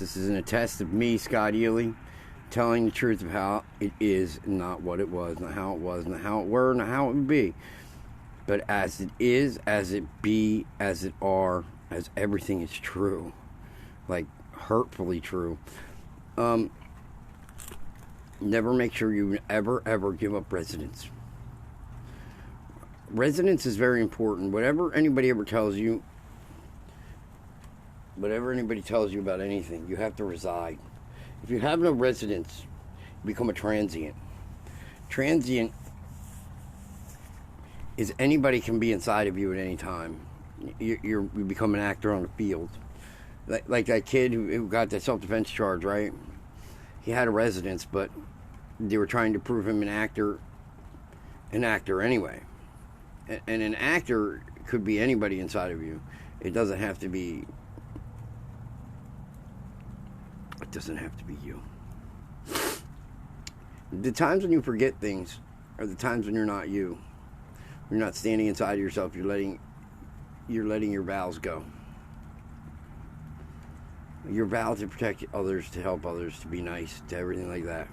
This isn't a test of me, Scott Ely, telling the truth of how it is, not what it was, not how it was, not how it were, not how it would be. But as it is, as it be, as it are, as everything is true. Like, hurtfully true. Never make sure you ever give up residence. Residence is very important. Whatever anybody tells you about anything, you have to reside. If you have no residence, you become a transient. Transient is anybody can be inside of you at any time. You become an actor on the field. Like that kid who got the self-defense charge, right? He had a residence, but they were trying to prove him an actor anyway. And an actor could be anybody inside of you. It doesn't have to be you. The times when you forget things are the times when you're not you. You're not standing inside of yourself. You're letting your vows go. Your vow to protect others, to help others, to be nice, to everything like that.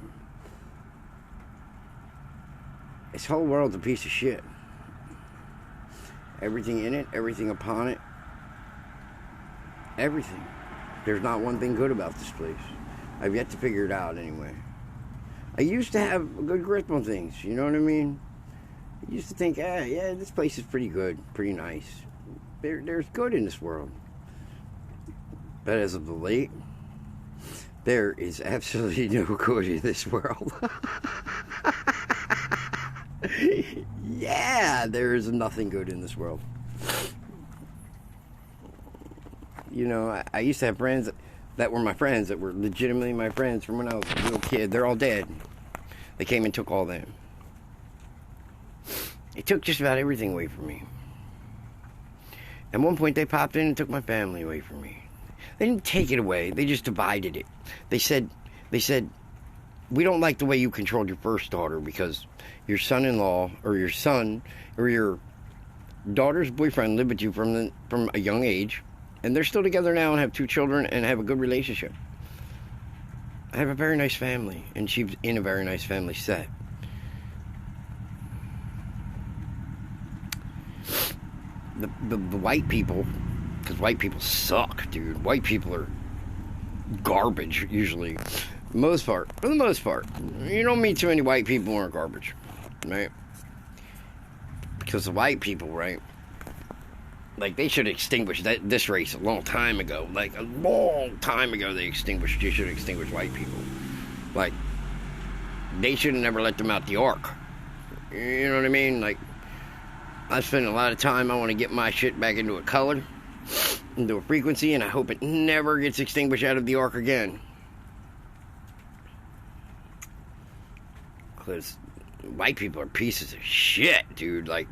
This whole world's a piece of shit. Everything in it, everything upon it, everything. There's not one thing good about this place. I've yet to figure it out anyway. I used to have a good grip on things, you know what I mean? I used to think, yeah, this place is pretty good, pretty nice. There's good in this world. But as of the late, there is absolutely no good in this world. Yeah, there is nothing good in this world. You know, I used to have friends that were my friends, that were legitimately my friends from when I was a little kid. They're all dead. They came and took all them. They took just about everything away from me. At one point, they popped in and took my family away from me. They didn't take it away. They just divided it. They said, we don't like the way you controlled your first daughter because your son-in-law or your son or your daughter's boyfriend lived with you from a young age, and they're still together now and have 2 children and have a good relationship. I have a very nice family, and she's in a very nice family set. The white people, because white people suck, dude. White people are garbage, usually. For the most part. You don't meet too many white people who aren't garbage, right? Because the white people, right? Like, they should extinguish this race a long time ago. Like, a long time ago you should extinguish white people. Like, they should have never let them out the ark. You know what I mean? Like, I spend a lot of time, I want to get my shit back into a color, into a frequency, and I hope it never gets extinguished out of the ark again. Because white people are pieces of shit, dude. Like,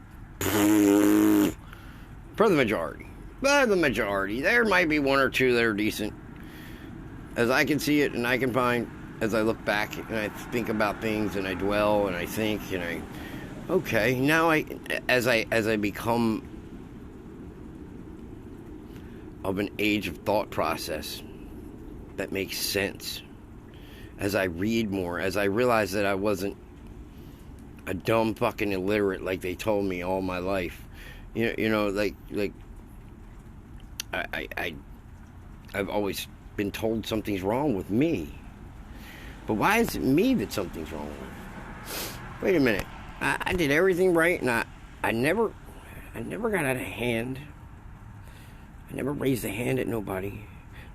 for the majority. There might be 1 or 2 that are decent. As I can see it, and I can find, as I look back, and I think about things, and I dwell, and I think, and okay, now as I become of an age of thought process that makes sense, as I read more, as I realize that I wasn't a dumb fucking illiterate like they told me all my life. You know, like I've always been told something's wrong with me. But why is it me that something's wrong with? Wait a minute. I did everything right, and I never got out of hand. I never raised a hand at nobody.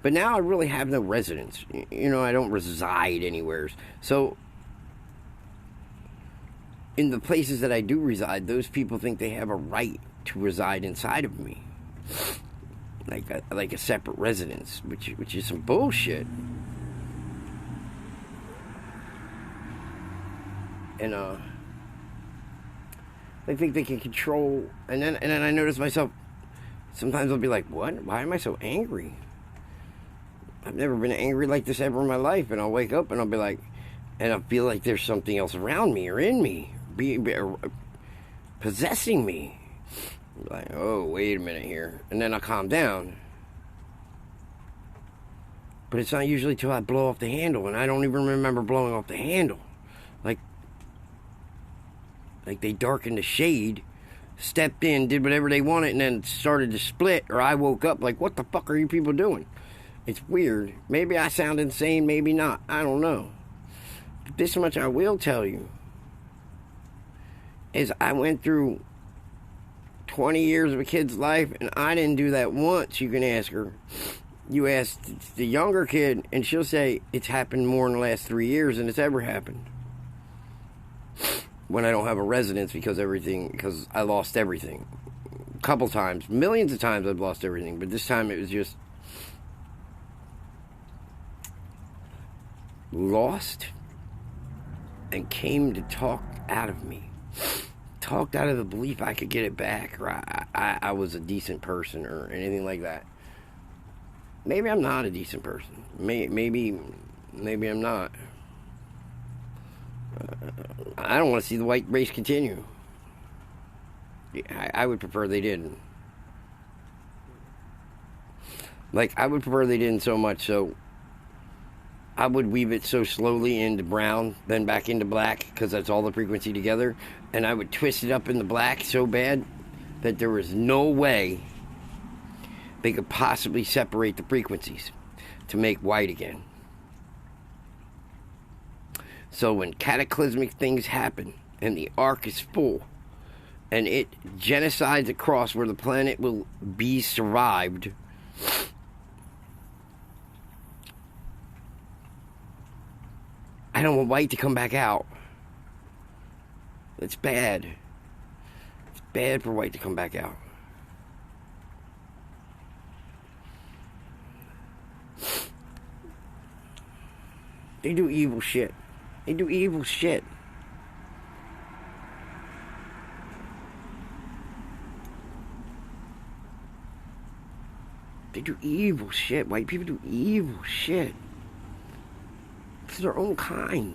But now I really have no residence. You know, I don't reside anywhere. So, in the places that I do reside, those people think they have a right to reside inside of me. Like a separate residence, which is some bullshit. And, they think they can control, and then I notice myself, sometimes I'll be like, what? Why am I so angry? I've never been angry like this ever in my life, and I'll wake up and I'll be like, and I'll feel like there's something else around me or in me, possessing me. Like, oh, wait a minute here. And then I'll calm down. But it's not usually till I blow off the handle, and I don't even remember blowing off the handle. Like they darkened the shade, stepped in, did whatever they wanted, and then started to split, or I woke up like, what the fuck are you people doing? It's weird. Maybe I sound insane, maybe not. I don't know. But this much I will tell you is I went through 20 years of a kid's life, and I didn't do that once. You can ask her. You ask the younger kid, and she'll say it's happened more in the last 3 years than it's ever happened. When I don't have a residence because I lost everything. A couple times, millions of times I've lost everything, but this time it was just lost and came to talk out of me. Talked out of the belief I could get it back, or I was a decent person, or anything like that. Maybe I'm not a decent person. Maybe I'm not. I don't want to see the white race continue. I would prefer they didn't. Like, I would prefer they didn't so much, so I would weave it so slowly into brown, then back into black, because that's all the frequency together, and I would twist it up in the black so bad that there was no way they could possibly separate the frequencies to make white again. So when cataclysmic things happen and the arc is full and it genocides across where the planet will be survived, I don't want white to come back out. It's bad. It's bad for white to come back out. They do evil shit. They do evil shit. They do evil shit. White people do evil shit. To their own kind.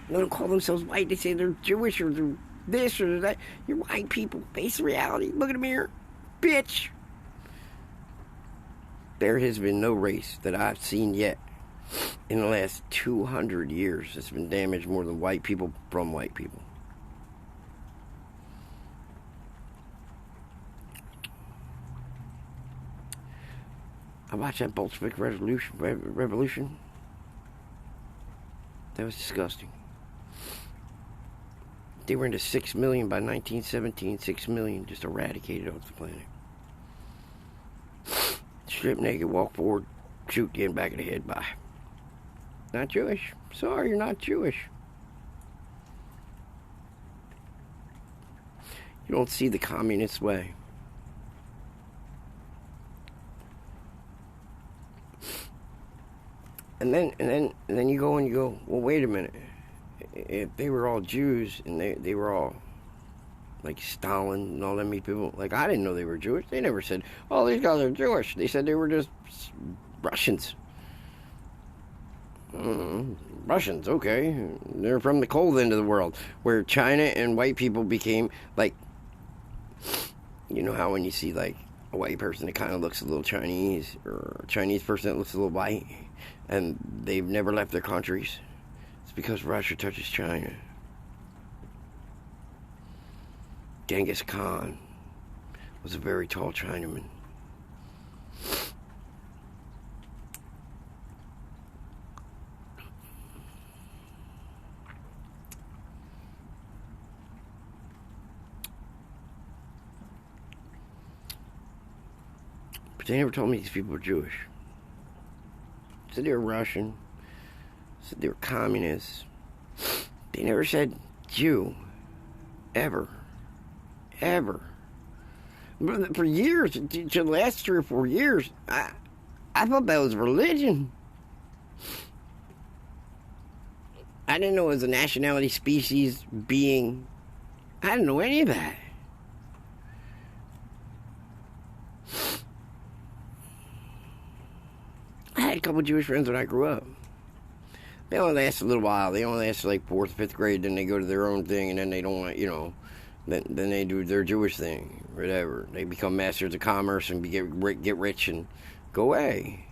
They don't call themselves white. They say they're Jewish or they're this or that. You're white people. Face the reality. Look in the mirror. Bitch. There has been no race that I've seen yet in the last 200 years that's been damaged more than white people from white people. I watched that Bolshevik revolution. That was disgusting. They were into 6 million by 1917. 6 million just eradicated off the planet. Strip naked, walk forward, shoot you in the back of the head. Bye. Not Jewish. Sorry, you're not Jewish. You don't see the communist way. And then you go, well, wait a minute. If they were all Jews and they were all like Stalin and all them people, like, I didn't know they were Jewish. They never said, oh, these guys are Jewish. They said they were just Russians. Russians, okay. They're from the cold end of the world, where China and white people became, like, you know how when you see, like, a white person that kind of looks a little Chinese, or a Chinese person that looks a little white, and they've never left their countries? It's because Russia touches China. Genghis Khan was a very tall Chinaman. But they never told me these people were Jewish. Said they were Russian. Said they were communists. They never said Jew. Ever. Ever. For years, to the last 3 or 4 years, I thought that was religion. I didn't know it was a nationality, species, being. I didn't know any of that. I had a couple Jewish friends when I grew up. They only lasted a little while. They only lasted like 4th, 5th grade. Then they go to their own thing, and then they don't want, then they do their Jewish thing, whatever. They become masters of commerce and get rich and go away.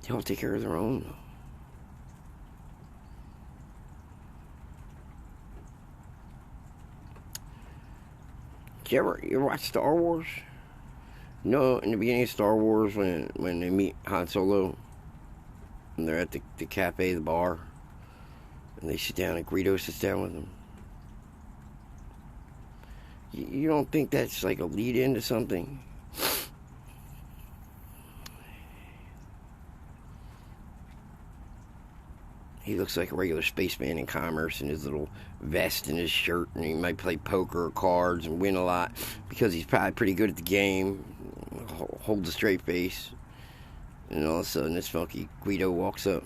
They'll take care of their own. You ever watch Star Wars? No, in the beginning of Star Wars, when they meet Han Solo, and they're at the cafe, the bar, and they sit down, and Greedo sits down with them. You don't think that's like a lead into something? He looks like a regular spaceman in commerce in his little vest and his shirt, and he might play poker or cards and win a lot because he's probably pretty good at the game, holds a straight face, and all of a sudden this funky Guido walks up.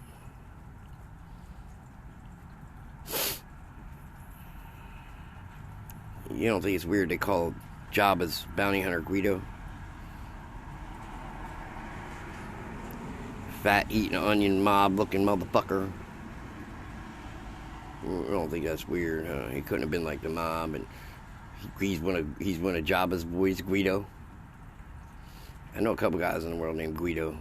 You don't think it's weird they call Jabba's bounty hunter Guido? Fat eating onion mob looking motherfucker. I don't think that's weird, huh? He couldn't have been like the mob, and he's one of Jabba's boys, Guido. I know a couple guys in the world named Guido.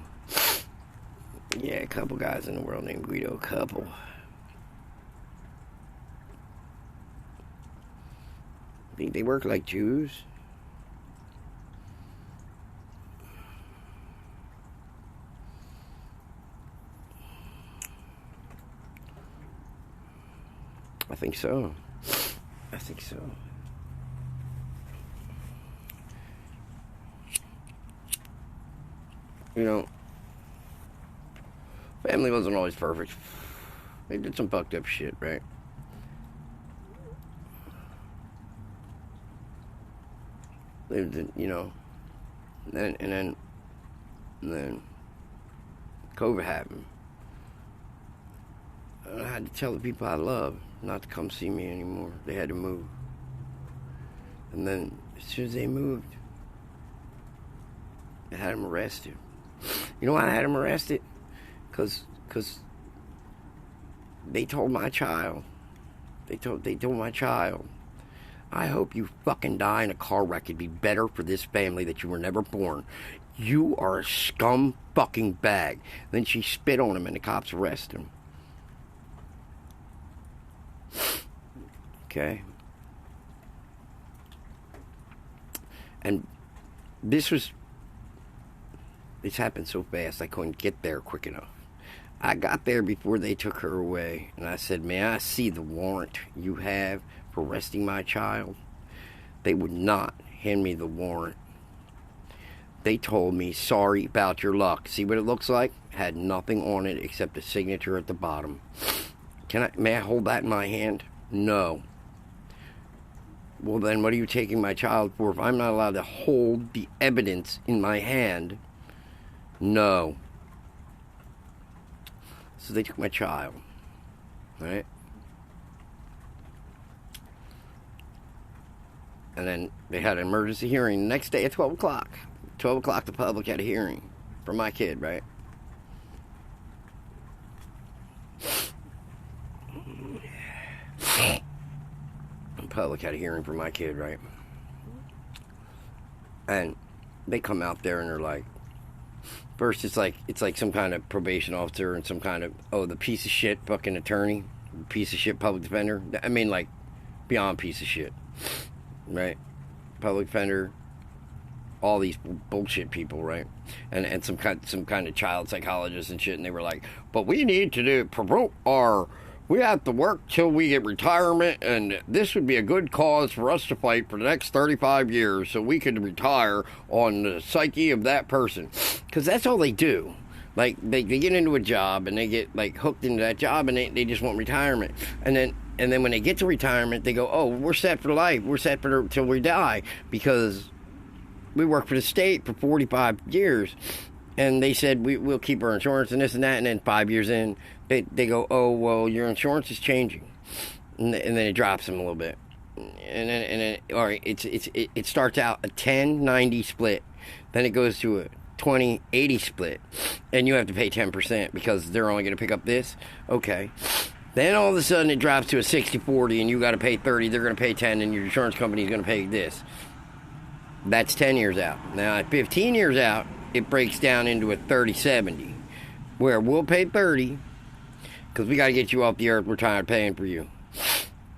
Yeah, a couple guys in the world named Guido. A couple. Think they work like Jews? I think so. I think so. You know, family wasn't always perfect. They did some fucked up shit, right? They did, you know, and then COVID happened. I had to tell the people I love not to come see me anymore. They had to move. And then, as soon as they moved, I had them arrested. You know why I had them arrested? Because they told my child, they told my child, I hope you fucking die in a car wreck. It'd be better for this family that you were never born. You are a scum fucking bag. Then she spit on him and the cops arrested him. Okay. And this happened so fast I couldn't get there quick enough. I got there before they took her away, and I said, may I see the warrant you have for arresting my child? They would not hand me the warrant. They told me, sorry about your luck. See what it looks like? Had nothing on it except a signature at the bottom. May I hold that in my hand? No. Well, then what are you taking my child for if I'm not allowed to hold the evidence in my hand? No. So they took my child, right? And then they had an emergency hearing the next day at 12 o'clock. 12 o'clock, the public had a hearing for my kid, right? The public had a hearing for my kid, right? And they come out there and they're like, first it's like some kind of probation officer and some kind of, the piece of shit fucking attorney, piece of shit public defender. I mean, like, beyond piece of shit, right? Public defender, all these bullshit people, right? And some kind of child psychologist and shit, and they were like, but we need to promote we have to work till we get retirement, and this would be a good cause for us to fight for the next 35 years so we could retire on the psyche of that person. Because that's all they do. Like, they get into a job, and they get, like, hooked into that job, and they just want retirement. And then when they get to retirement, they go, we're set for life. We're set till we die, because we worked for the state for 45 years. And they said, we'll keep our insurance and this and that. And then 5 years in, they go, well, your insurance is changing. And then it drops them a little bit. And then all right, it starts out a 10-90 split. Then it goes to a 20-80 split. And you have to pay 10% because they're only going to pick up this. Okay. Then all of a sudden it drops to a 60-40 and you got to pay 30. They're going to pay 10 and your insurance company is going to pay this. That's 10 years out. Now, at 15 years out, it breaks down into a 30-70. where we'll pay 30 because we got to get you off the earth. We're tired of paying for you.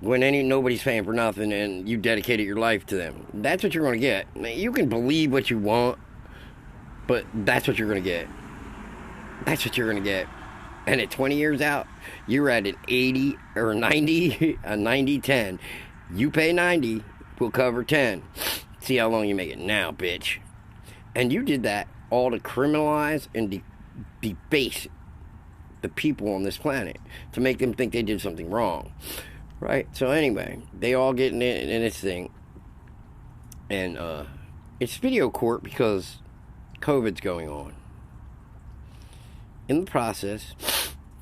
When nobody's paying for nothing and you dedicated your life to them. That's what you're going to get. You can believe what you want, but that's what you're going to get. That's what you're going to get. And at 20 years out, you're at an 80 or 90, a 90-10. You pay 90, we'll cover 10. See how long you make it now, bitch. And you did that all to criminalize and debase the people on this planet, to make them think they did something wrong. Right? So anyway, they all get in this thing. And it's video court because COVID's going on. In the process,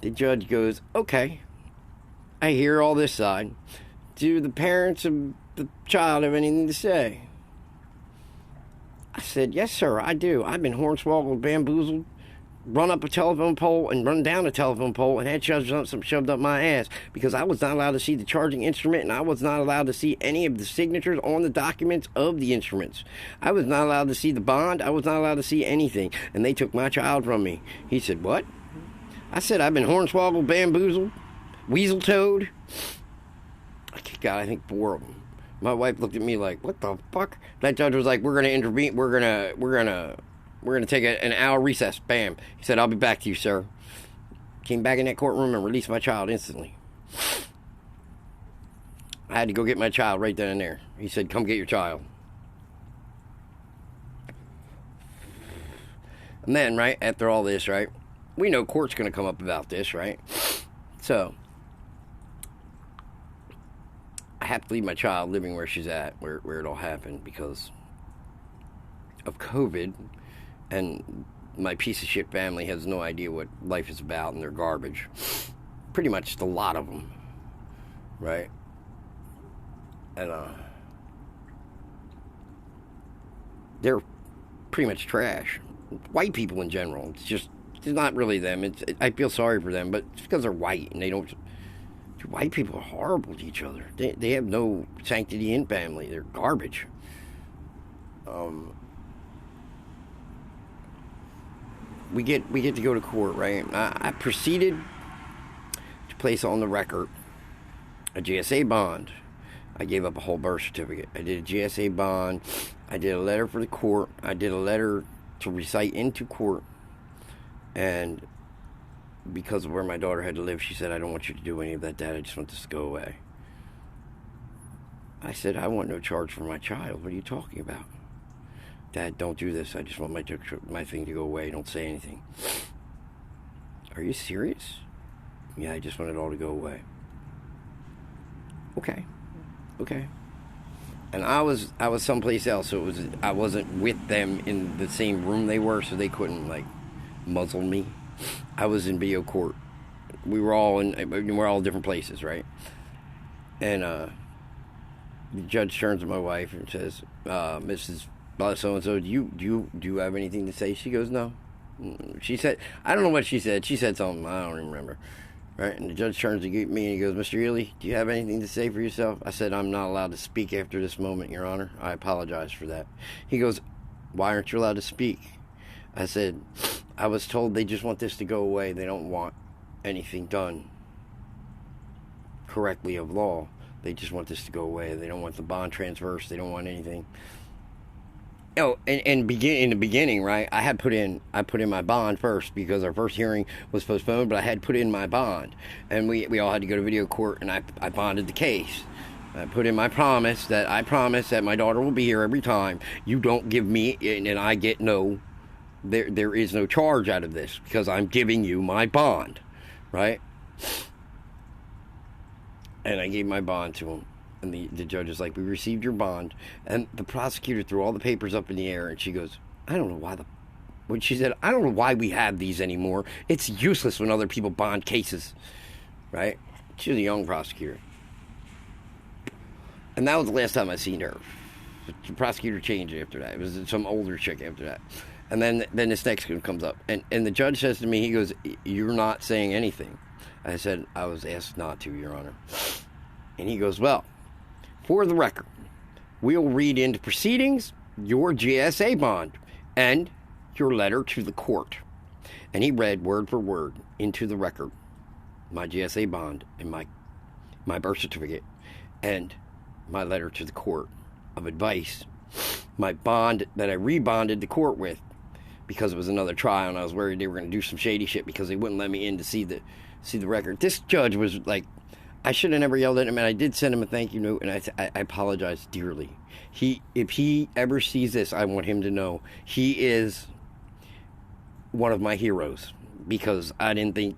the judge goes, okay, I hear all this side. Do the parents of the child have anything to say? I said, yes, sir, I do. I've been hornswoggled, bamboozled, run up a telephone pole and run down a telephone pole and had shoved up my ass because I was not allowed to see the charging instrument and I was not allowed to see any of the signatures on the documents of the instruments. I was not allowed to see the bond. I was not allowed to see anything. And they took my child from me. He said, what? I said, I've been hornswoggled, bamboozled, weasel-toed. God, I think 4 of them. My wife looked at me like, what the fuck? That judge was like, we're going to intervene. We're going to take an hour recess. Bam. He said, I'll be back to you, sir. Came back in that courtroom and released my child instantly. I had to go get my child right then and there. He said, come get your child. And then, right, after all this, right, we know court's going to come up about this, right? So, I have to leave my child living where she's at, where it all happened, because of COVID. And my piece of shit family has no idea what life is about, and they're garbage. Pretty much just a lot of them. Right? And, they're pretty much trash. White people in general. It's not really them. I feel sorry for them, but it's because they're white, and they don't... White people are horrible to each other. They have no sanctity in family. They're garbage. We get to go to court, right? I proceeded to place on the record a GSA bond. I gave up a whole birth certificate. I did a GSA bond. I did a letter for the court. I did a letter to recite into court. And because of where my daughter had to live, she said, I don't want you to do any of that, Dad. I just want this to go away. I said, I want no charge for my child. What are you talking about? Dad, don't do this. I just want my thing to go away. Don't say anything. Are you serious? Yeah, I just want it all to go away. Okay. And I was someplace else, so I wasn't with them in the same room they were, so they couldn't muzzle me. I was in video court. We're all different places, right? And the judge turns to my wife and says, Mrs. So-and-so, do you have anything to say? She goes, no. She said, I don't know what she said. She said something, I don't even remember. Right? And the judge turns to me and he goes, Mr. Ely, do you have anything to say for yourself? I said, I'm not allowed to speak after this moment, Your Honor. I apologize for that. He goes, why aren't you allowed to speak? I said, I was told they just want this to go away. They don't want anything done correctly of law. They just want this to go away. They don't want the bond transfers. They don't want anything. Oh, and in the beginning, right, I put in my bond first because our first hearing was postponed, but I had put in my bond. And we all had to go to video court, and I bonded the case. I put in my promise that my daughter will be here every time. You don't give me, and I get no... There is no charge out of this because I'm giving you my bond, right? And I gave my bond to him. And the judge is like, we received your bond. And the prosecutor threw all the papers up in the air and she goes, I don't know why when she said, I don't know why we have these anymore. It's useless when other people bond cases, right? She was a young prosecutor. And that was the last time I seen her. The prosecutor changed after that. It was some older chick after that. And then this next one comes up. And the judge says to me, he goes, you're not saying anything. I said, I was asked not to, Your Honor. And he goes, well, for the record, we'll read into proceedings your GSA bond and your letter to the court. And he read word for word into the record my GSA bond and my birth certificate and my letter to the court of advice, my bond that I rebonded the court with because it was another trial and I was worried they were going to do some shady shit because they wouldn't let me in to see the record. This judge was like, I should have never yelled at him, and I did send him a thank you note, and I apologize dearly. If he ever sees this, I want him to know he is one of my heroes, because I didn't think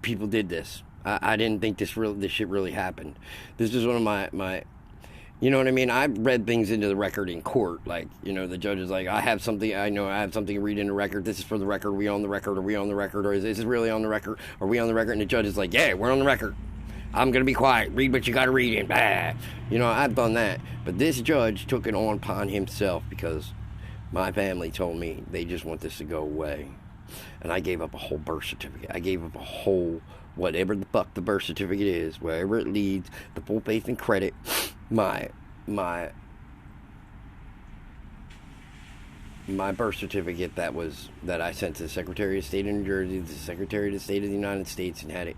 people did this. I didn't think this shit really happened. This is one of my you know what I mean? I've read things into the record in court, like, you know, the judge is like, I have something to read in the record. This is for the record. Are we on the record? Are we on the record? Or is this really on the record? Are we on the record? And the judge is like, yeah, we're on the record. I'm going to be quiet. Read what you got to read in. Bah. You know, I've done that. But this judge took it on upon himself because my family told me they just want this to go away. And I gave up a whole birth certificate. I gave up a whole, whatever the fuck the birth certificate is, wherever it leads, the full faith and credit, my birth certificate that I sent to the Secretary of State of New Jersey, the Secretary of the State of the United States, and had it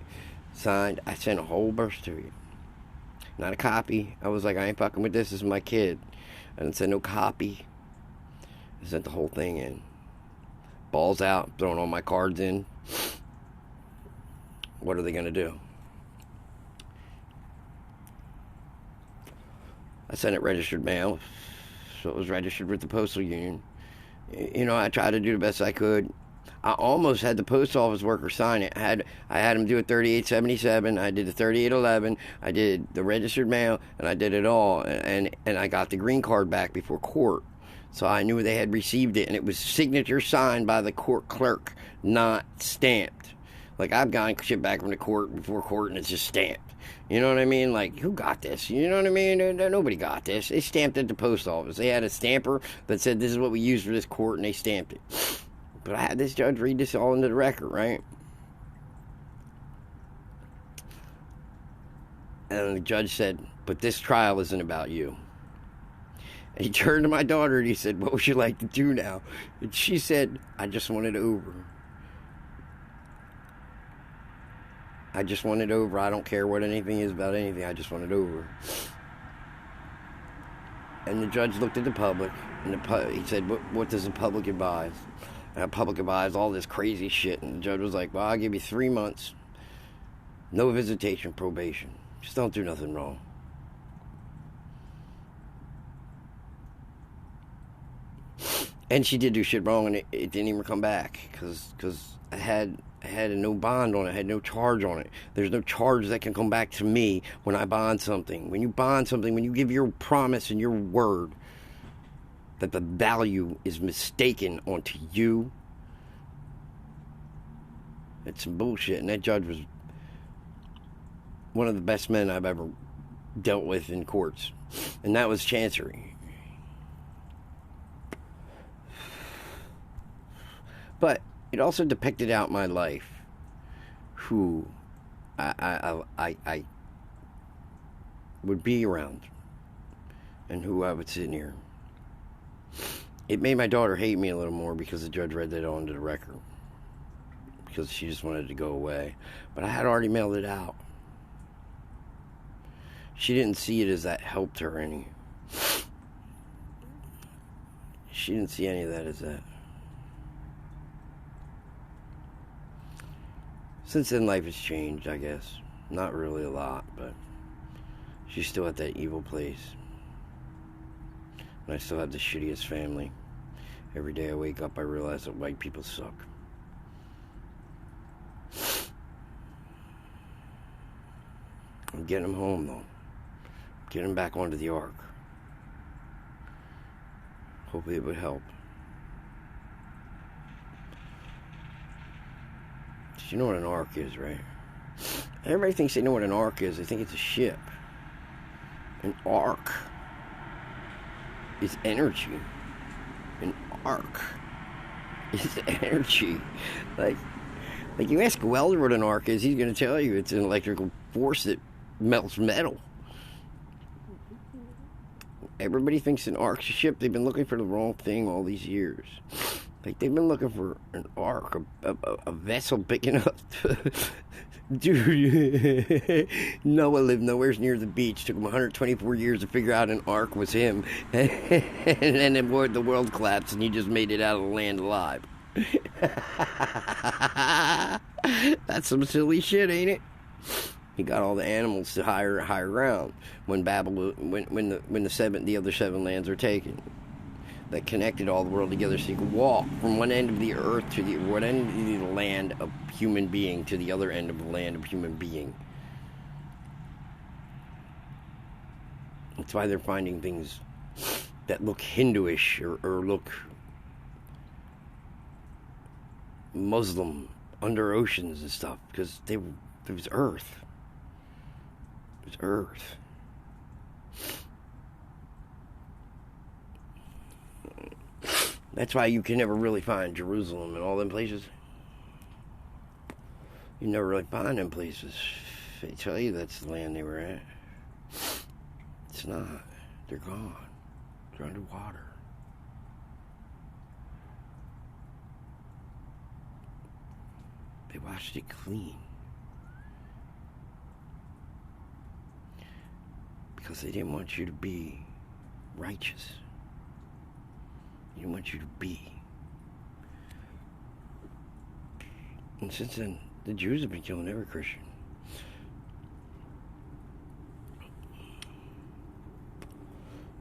signed. I sent a whole birth certificate, not a copy. I was like, I ain't fucking with this. This is my kid. I didn't send no copy. I sent the whole thing in. Balls out, throwing all my cards in. What are they gonna do? I sent it registered mail, so it was registered with the postal union. You know, I tried to do the best I could. I almost had the post office worker sign it. I had him do a 3877. I did the 3811. I did the registered mail, and I did it all. And I got the green card back before court, so I knew they had received it, and it was signature signed by the court clerk, not stamped. Like, I've gotten shit back from the court before court, and it's just stamped. You know what I mean? Like, who got this? You know what I mean? Nobody got this. They stamped it at the post office. They had a stamper that said, this is what we use for this court, and they stamped it. But I had this judge read this all into the record, right? And the judge said, but this trial isn't about you. And he turned to my daughter and he said, what would you like to do now? And she said, I just want it over. I just want it over. I don't care what anything is about anything. I just want it over. And the judge looked at the public, and he said, what does the public advise? And the public advised all this crazy shit. And the judge was like, well, I'll give you 3 months. No visitation, probation. Just don't do nothing wrong. And she did do shit wrong, and it didn't even come back. Because I had no bond on it. I had no charge on it. There's no charge that can come back to me when I bond something. When you bond something, when you give your promise and your word that the value is mistaken onto you, it's some bullshit. And that judge was one of the best men I've ever dealt with in courts. And that was Chancery. But it also depicted out my life, who I would be around, and who I would sit near. It made my daughter hate me a little more because the judge read that onto the record, because she just wanted to go away. But I had already mailed it out. She didn't see it as that helped her any. She didn't see any of that as that. Since then, life has changed, I guess. Not really a lot, but she's still at that evil place. And I still have the shittiest family. Every day I wake up, I realize that white people suck. I'm getting them home, though. Getting them back onto the ark. Hopefully it would help. You know what an ark is, right? Everybody thinks they know what an ark is. They think it's a ship. An ark is energy. An ark is energy. Like you ask a welder what an arc is, he's going to tell you it's an electrical force that melts metal. Everybody thinks an arc's a ship. They've been looking for the wrong thing all these years. Like, they've been looking for an ark, a vessel big enough to... Dude, Noah lived nowhere near the beach. Took him 124 years to figure out an ark was him. And then the world collapsed and he just made it out of the land alive. That's some silly shit, ain't it? He got all the animals to higher ground when Babylon, when the other seven lands are taken. That connected all the world together so you could walk from one end of the earth to the one end of the land of human being to the other end of the land of human being. That's why they're finding things that look Hinduish or look Muslim under oceans and stuff, because it was Earth. It was Earth. That's why you can never really find Jerusalem and all them places. You never really find them places. They tell you that's the land they were at. It's not. They're gone. They're underwater. They washed it clean. Because they didn't want you to be righteous. They didn't want you to be. And since then, the Jews have been killing every Christian.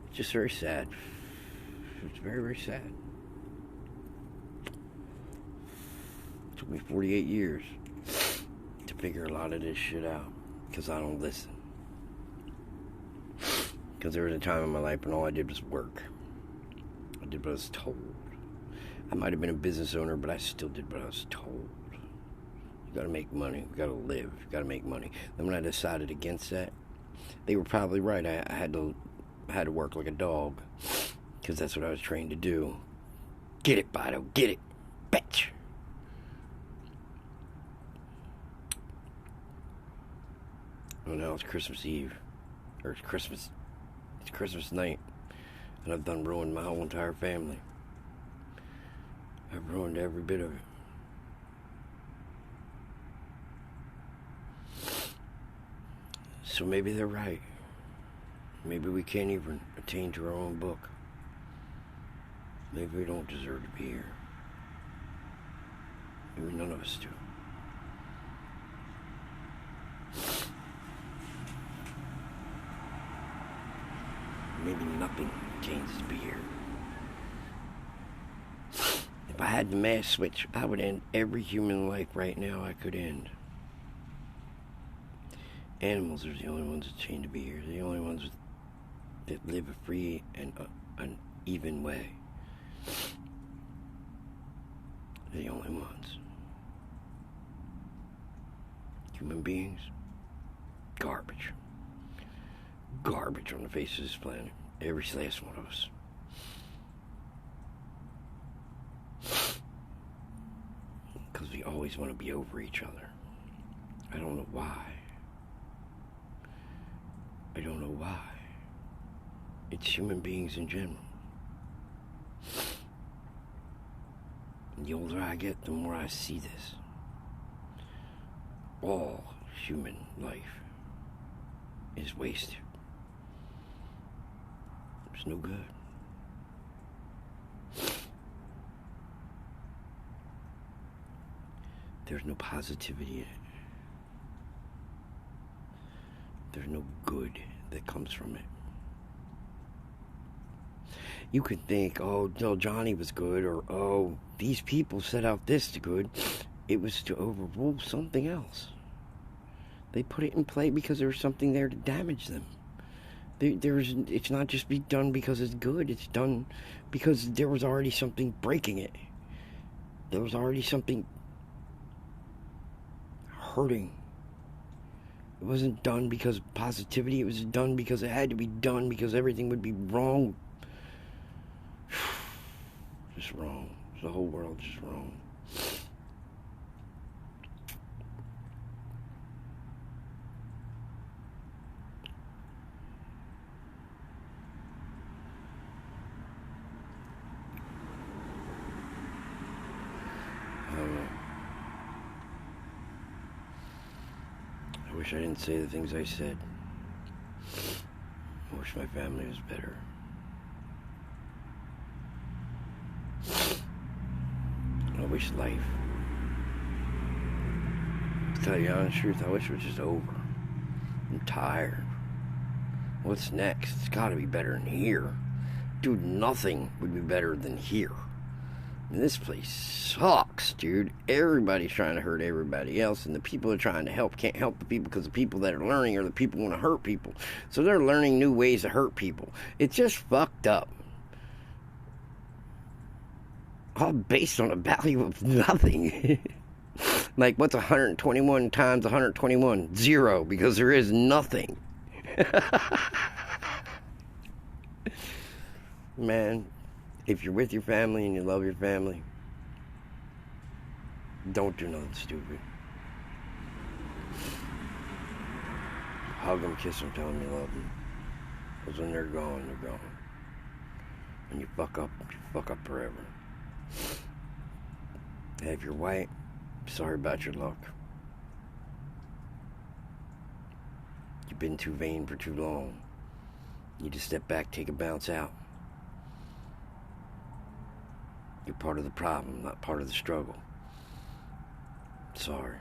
It's just very sad. It's very, very sad. It took me 48 years to figure a lot of this shit out. Because I don't listen. Because there was a time in my life when all I did was work. I did what I was told. I might have been a business owner, but I still did what I was told. You gotta make money. You gotta live. You gotta make money. Then when I decided against that, they were probably right. I had to work like a dog. Because that's what I was trained to do. Get it, Bido. Get it. Bitch. Oh, now it's Christmas Eve. Or it's Christmas night. And I've done ruined my whole entire family. I've ruined every bit of it. So maybe they're right. Maybe we can't even attain to our own book. Maybe we don't deserve to be here. Maybe none of us do. Maybe nothing changes to be here. If I had the mass switch, I would end every human life right now I could end. Animals are the only ones that change to be here. They're the only ones that live a free and an even way. They're the only ones. Human beings, garbage. Garbage on the face of this planet. Every last one of us. Because we always want to be over each other. I don't know why. I don't know why. It's human beings in general. And the older I get, the more I see this. All human life is wasted. It's no good. There's no positivity in it. There's no good that comes from it. You could think, oh, no, Johnny was good, or, oh, these people set out this to good. It was to overrule something else. They put it in play because there was something there to damage them. It's not just be done because it's good. It's done because there was already something breaking it. There was already something hurting. It wasn't done because of positivity. It was done because it had to be done because everything would be wrong. Just wrong. The whole world just wrong. wish I didn't say the things I said. I wish my family was better. I wish life. To tell you the honest truth, I wish it was just over. I'm tired. What's next? It's gotta be better than here. Dude, nothing would be better than here. And this place sucks, dude. Everybody's trying to hurt everybody else, and the people that are trying to help can't help the people because the people that are learning are the people who want to hurt people. So they're learning new ways to hurt people. It's just fucked up. All based on a value of nothing. Like, what's 121 times 121? 0, because there is nothing. Man, if you're with your family and you love your family, don't do nothing stupid. Hug them, kiss them, tell them you love them. Because when they're gone, they're gone. When you fuck up forever. Hey, if you're white, sorry about your luck. You've been too vain for too long. You need to step back, take a bounce out. You're part of the problem, not part of the struggle. Sorry.